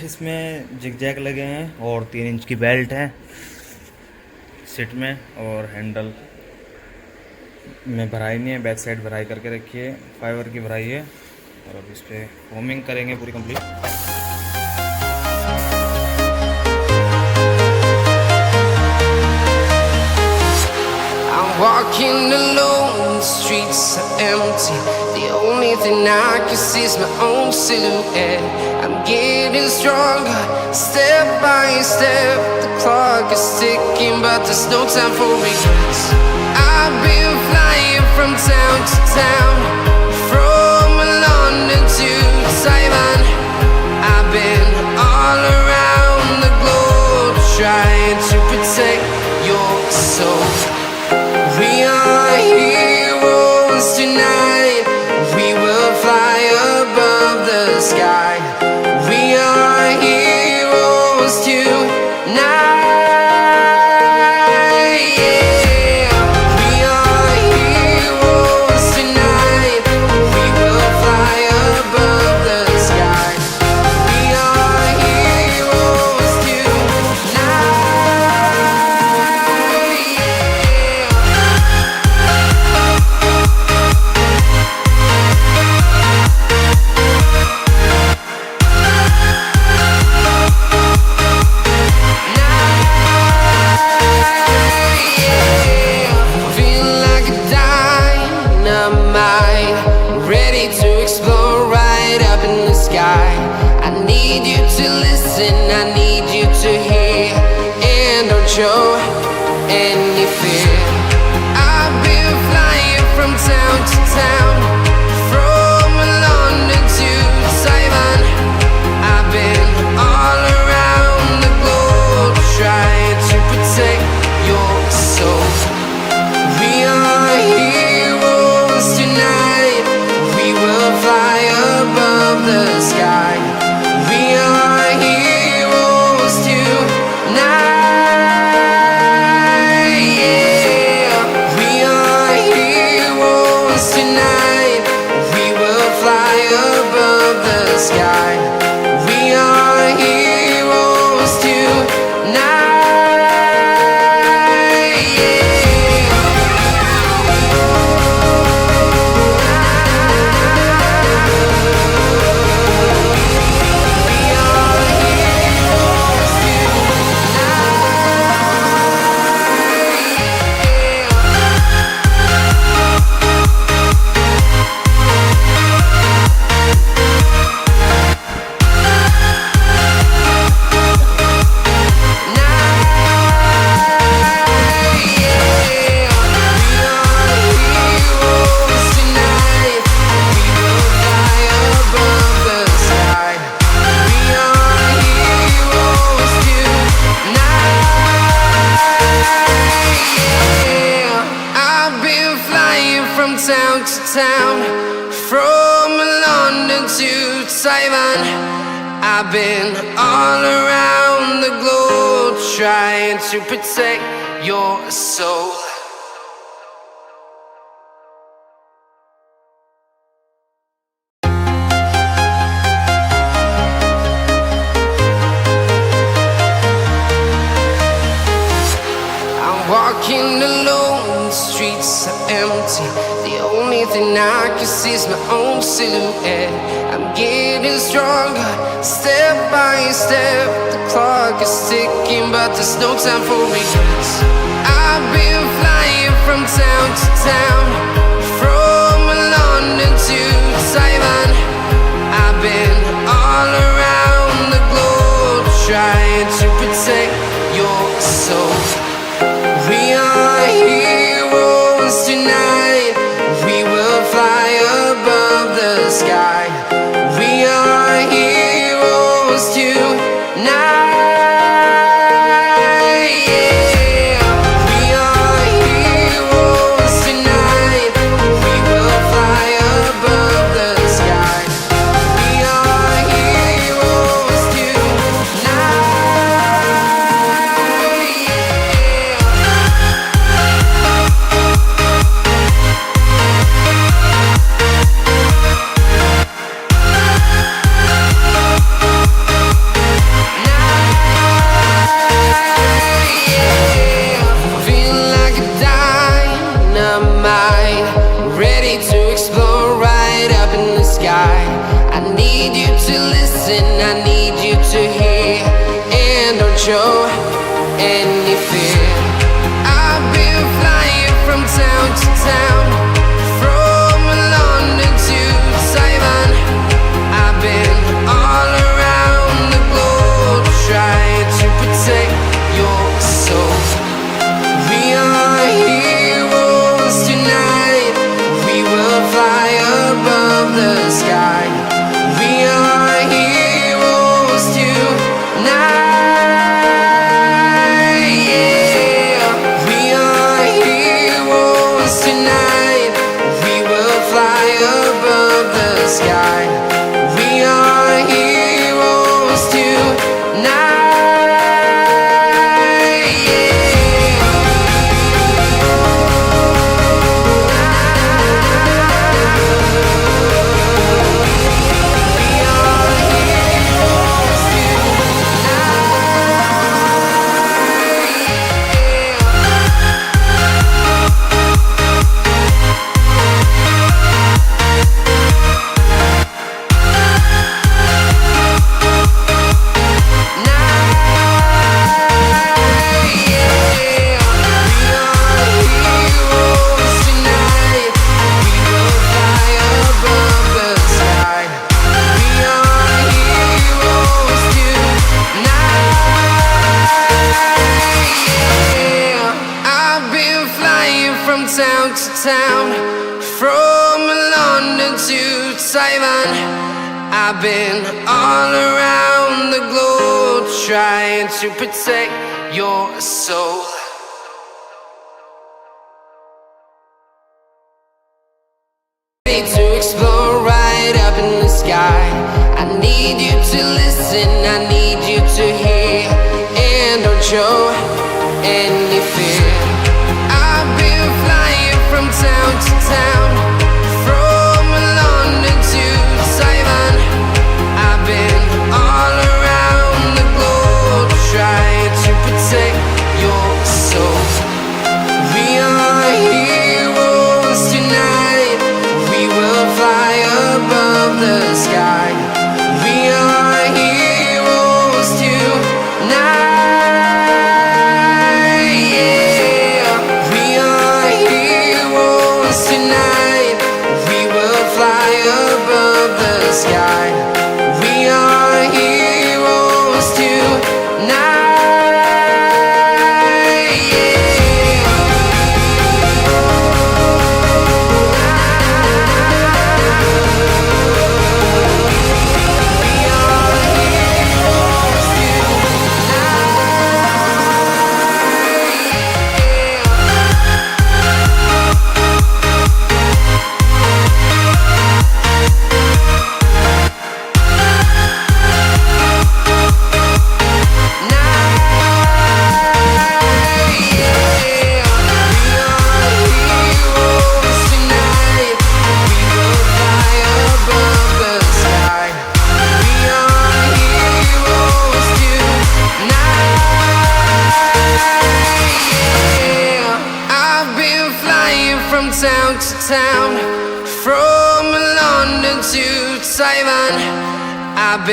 इसमें जिग-जैग लगे हैं और 3 इंच की बेल्ट है सीट में, और हैंडल में भराई नहीं है, बैक साइड भराई करके रखी है, फाइबर की भराई है। और अब इस पर फोमिंग करेंगे पूरी complete. Walking alone, the streets are empty. The only thing I can see is my own silhouette. I'm getting stronger, step by step. The clock is ticking, but there's no time for regrets. I've been flying from town to town, from London to Taiwan. I've been all around the globe, trying to protect your soul. We are heroes tonight. We will fly above the sky. We are heroes tonight. Yeah. We are heroes tonight. We will fly above the sky. We are heroes tonight. Ready to explore right up in the sky. I need you to listen, I need you to hear, and don't show any fear. I've been flying from town to town, from London to Taiwan. I've been all around the globe, trying to protect your soul. We are heroes tonight. We will fly above the sky. We are heroes tonight. Yeah. We are heroes tonight. We will fly above the sky. We are heroes tonight. From town to town, from London to Taiwan. I've been all around the globe, trying to protect your soul. Walking alone, the streets are empty. The only thing I can see is my own silhouette. I'm getting stronger, step by step. The clock is ticking, but there's no time for regrets. I've been flying from town to town, from London to Taiwan. I've been all around the globe, trying to protect your soul. We are heroes tonight. We will fly above the sky. We are heroes tonight. Yeah. We are heroes tonight. to listen, I need you to hear, and don't show any fear. I've been flying from town to town, from London to Taiwan. I've been all around the globe trying to protect your soul. We are heroes tonight, we will fly above the sky. We are heroes tonight, yeah. We are heroes tonight, we will fly above the sky. We are heroes tonight, yeah. From town to town, from London to Taiwan. I've been all around the globe trying to protect your soul. To explore right up in the sky, I need you to listen, I need you to hear, and don't show any fear. I've been flying from town to town, from London to Taiwan. I've been all around the globe trying to protect your soul. We are heroes tonight, we will fly above the sky. We are heroes tonight, yeah. We are heroes tonight, we will fly above the sky. We are heroes tonight, yeah. We are heroes from town to town, from London to Taiwan. I've been